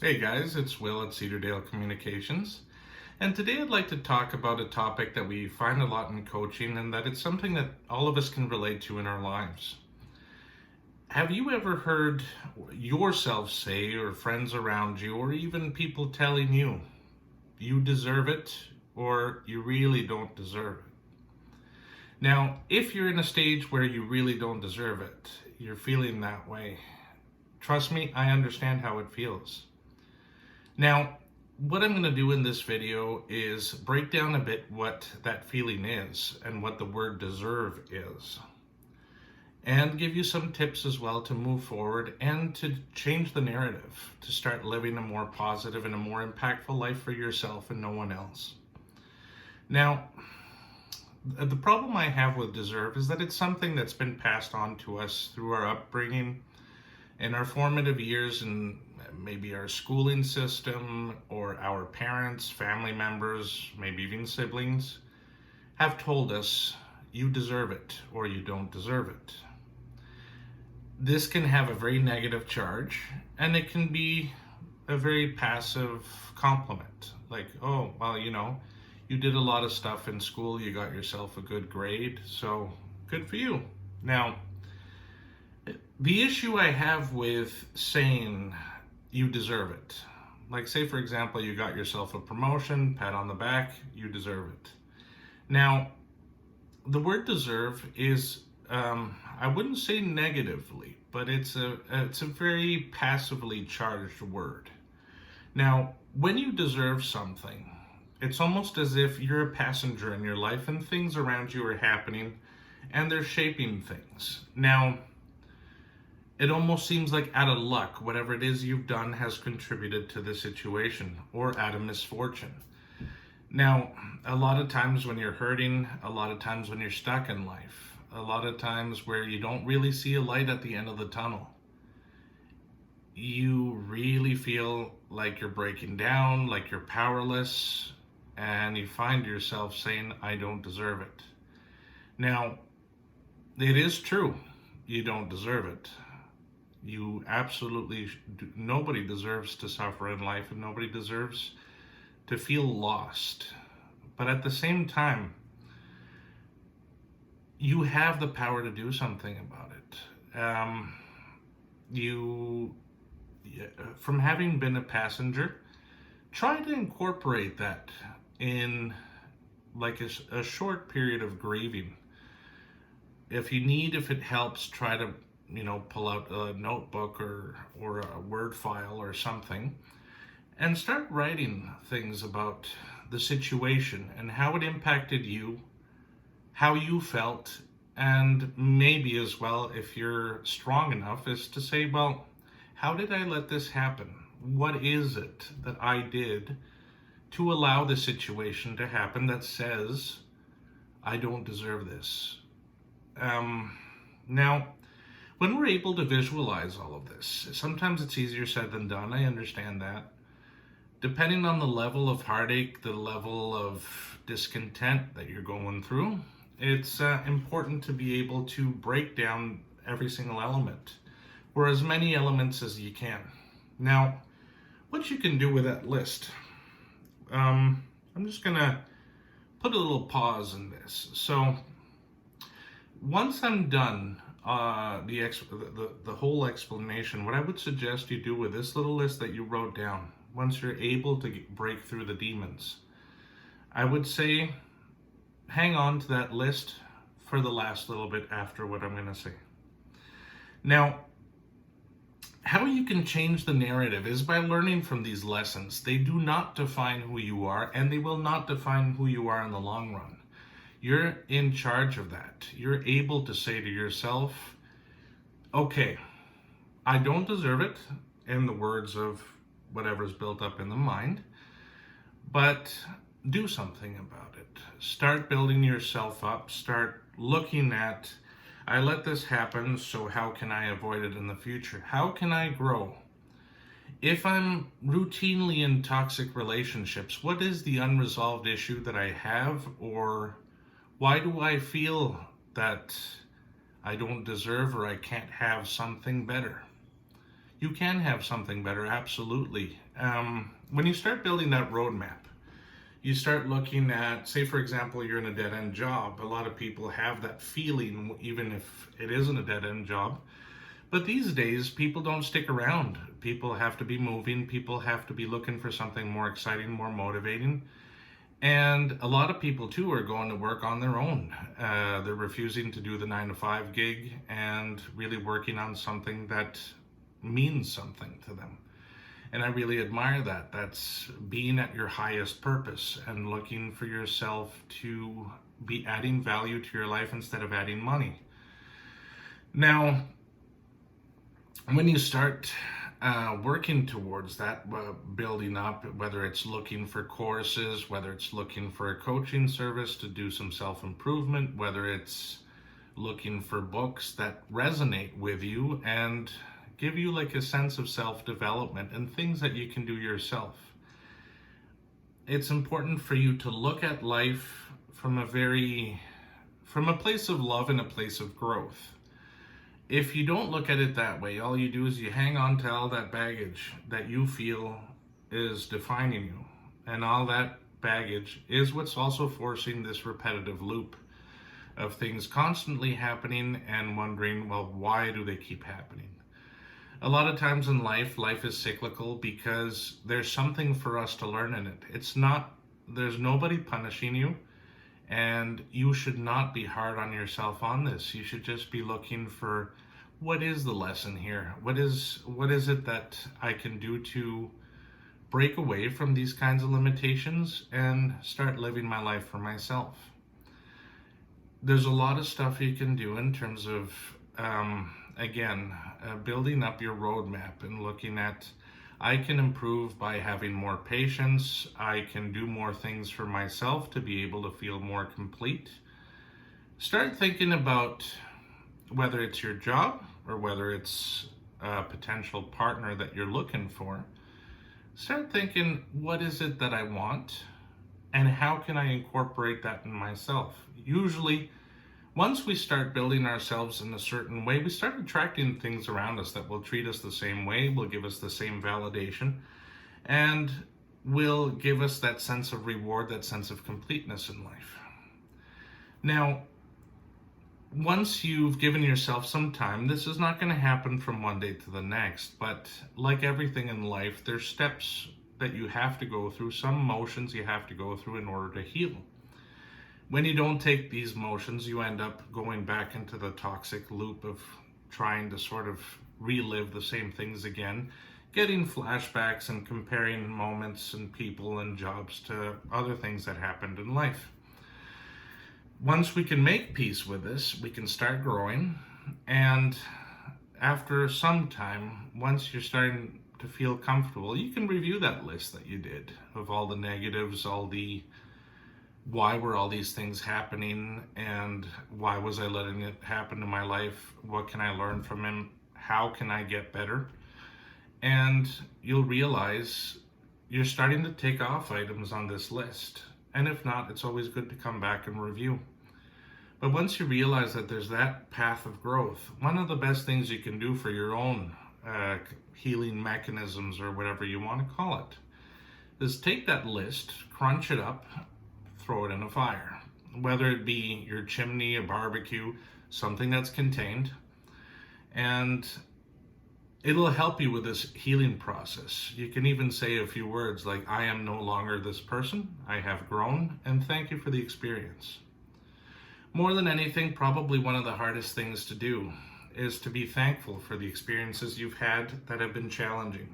Hey guys, it's Will at Cedardale Communications. And today I'd like to talk about a topic that we find a lot in coaching and that it's something that all of us can relate to in our lives. Have you ever heard yourself say, or friends around you, or even people telling you, you deserve it or you really don't deserve it? Now, if you're in a stage where you really don't deserve it, you're feeling that way, trust me, I understand how it feels. Now, what I'm going to do in this video is break down a bit what that feeling is and what the word deserve is, and give you some tips as well to move forward and to change the narrative, to start living a more positive and a more impactful life for yourself and no one else. Now, the problem I have with deserve is that it's something that's been passed on to us through our upbringing in our formative years, and maybe our schooling system or our parents, family members, maybe even siblings have told us you deserve it or you don't deserve it. This can have a very negative charge, and it can be a very passive compliment, like, oh, well, you did a lot of stuff in school, you got yourself a good grade, so good for you. Now, the issue I have with saying you deserve it, like say for example, you got yourself a promotion, pat on the back, you deserve it. Now, the word deserve is, I wouldn't say negatively, but it's a very passively charged word. Now, when you deserve something, it's almost as if you're a passenger in your life and things around you are happening and they're shaping things. Now, it almost seems like out of luck, whatever it is you've done has contributed to the situation, or out of misfortune. Now, a lot of times when you're hurting, a lot of times when you're stuck in life, a lot of times where you don't really see a light at the end of the tunnel, you really feel like you're breaking down, like you're powerless, and you find yourself saying, I don't deserve it. Now, it is true, you don't deserve it. You absolutely, nobody deserves to suffer in life, and nobody deserves to feel lost. But at the same time, you have the power to do something about it. From having been a passenger, try to incorporate that in like a short period of grieving. If it helps, try to pull out a notebook or a Word file or something and start writing things about the situation and how it impacted you, how you felt, and maybe as well, if you're strong enough, is to say, well, how did I let this happen? What is it that I did to allow the situation to happen that says I don't deserve this? Now, when we're able to visualize all of this, sometimes it's easier said than done. I understand that. Depending on the level of heartache, the level of discontent that you're going through, it's important to be able to break down every single element, or as many elements as you can. Now, what you can do with that list, I'm just going to put a little pause in this. So, once I'm done the whole explanation, what I would suggest you do with this little list that you wrote down, once you're able to break through the demons, I would say hang on to that list for the last little bit after what I'm going to say. Now, how you can change the narrative is by learning from these lessons. They do not define who you are, and they will not define who you are in the long run. You're in charge of that. You're able to say to yourself, okay, I don't deserve it, in the words of whatever's built up in the mind, but do something about it. Start building yourself up. Start looking at, I let this happen, so how can I avoid it in the future? How can I grow? If I'm routinely in toxic relationships, what is the unresolved issue that I have, or why do I feel that I don't deserve or I can't have something better? You can have something better, absolutely. When you start building that roadmap, you start looking at, say, for example, you're in a dead end job. A lot of people have that feeling, even if it isn't a dead end job. But these days, people don't stick around. People have to be moving. People have to be looking for something more exciting, more motivating. And a lot of people, too, are going to work on their own. They're refusing to do the 9 to 5 gig and really working on something that means something to them. And I really admire that. That's being at your highest purpose and looking for yourself to be adding value to your life instead of adding money. Now, when you start working towards that, building up, whether it's looking for courses, whether it's looking for a coaching service to do some self-improvement, whether it's looking for books that resonate with you and give you like a sense of self-development and things that you can do yourself. It's important for you to look at life from a place of love and a place of growth. If you don't look at it that way, all you do is you hang on to all that baggage that you feel is defining you. And all that baggage is what's also forcing this repetitive loop of things constantly happening and wondering, well, why do they keep happening? A lot of times in life is cyclical because there's something for us to learn in it. There's nobody punishing you, and you should not be hard on yourself on this. You should just be looking for, what is the lesson here? What is it that I can do to break away from these kinds of limitations and start living my life for myself? There's a lot of stuff you can do in terms of, building up your roadmap and looking at, I can improve by having more patience. I can do more things for myself to be able to feel more complete. Start thinking about whether it's your job or whether it's a potential partner that you're looking for. Start thinking, what is it that I want and how can I incorporate that in myself? Usually, once we start building ourselves in a certain way, we start attracting things around us that will treat us the same way, will give us the same validation, and will give us that sense of reward, that sense of completeness in life. Now, once you've given yourself some time, this is not going to happen from one day to the next, but like everything in life, there's steps that you have to go through, some motions you have to go through in order to heal. When you don't take these motions, you end up going back into the toxic loop of trying to sort of relive the same things again, getting flashbacks and comparing moments and people and jobs to other things that happened in life. Once we can make peace with this, we can start growing. And after some time, once you're starting to feel comfortable, you can review that list that you did of all the negatives, all the why were all these things happening and why was I letting it happen in my life? What can I learn from him? How can I get better? And you'll realize you're starting to take off items on this list. And if not, it's always good to come back and review. But once you realize that there's that path of growth, one of the best things you can do for your own healing mechanisms or whatever you want to call it is take that list, crunch it up, throw it in a fire, whether it be your chimney, a barbecue, something that's contained, and it'll help you with this healing process. You can even say a few words like, I am no longer this person, I have grown, and thank you for the experience. More than anything, probably one of the hardest things to do is to be thankful for the experiences you've had that have been challenging.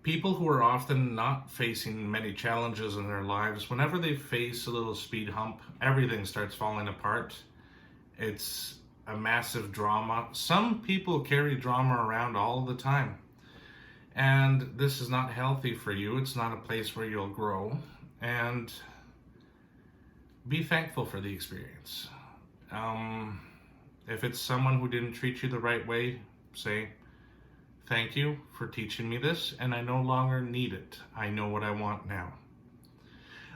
People who are often not facing many challenges in their lives, whenever they face a little speed hump, everything starts falling apart. It's a massive drama. Some people carry drama around all the time. And this is not healthy for you. It's not a place where you'll grow. And be thankful for the experience. If it's someone who didn't treat you the right way, say, thank you for teaching me this, and I no longer need it. I know what I want now.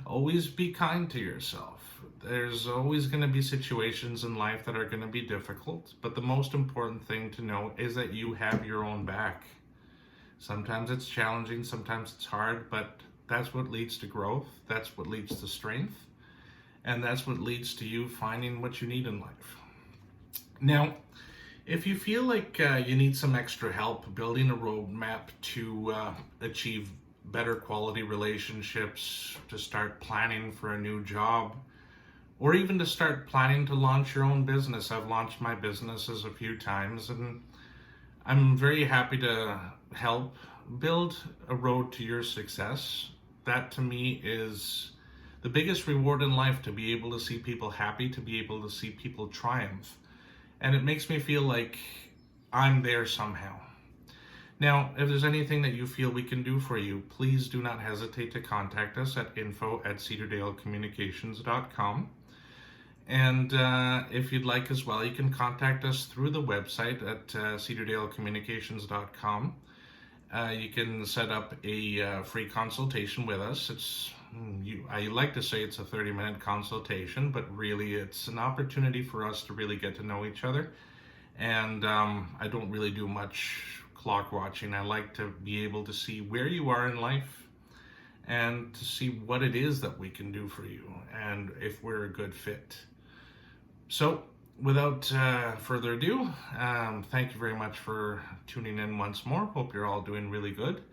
Always be kind to yourself. There's always going to be situations in life that are going to be difficult, but the most important thing to know is that you have your own back. Sometimes it's challenging, sometimes it's hard, but that's what leads to growth, that's what leads to strength, and that's what leads to you finding what you need in life. Now, if you feel like you need some extra help building a roadmap to achieve better quality relationships, to start planning for a new job, or even to start planning to launch your own business. I've launched my businesses a few times, and I'm very happy to help build a road to your success. That to me is the biggest reward in life, to be able to see people happy, to be able to see people triumph. And it makes me feel like I'm there somehow. Now, if there's anything that you feel we can do for you, please do not hesitate to contact us at info@cedardalecommunications.com. And if you'd like as well, you can contact us through the website at cedardalecommunications.com. You can set up a free consultation with us. I like to say it's a 30-minute consultation, but really it's an opportunity for us to really get to know each other. And I don't really do much clock watching. I like to be able to see where you are in life and to see what it is that we can do for you and if we're a good fit. So, without further ado, thank you very much for tuning in once more. Hope you're all doing really good.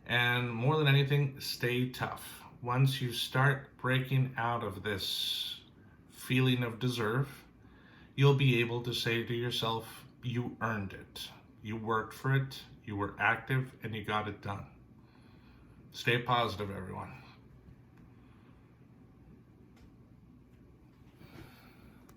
And more than anything, stay tough. Once you start breaking out of this feeling of deserve, you'll be able to say to yourself, you earned it. You worked for it, you were active, and you got it done. Stay positive, everyone.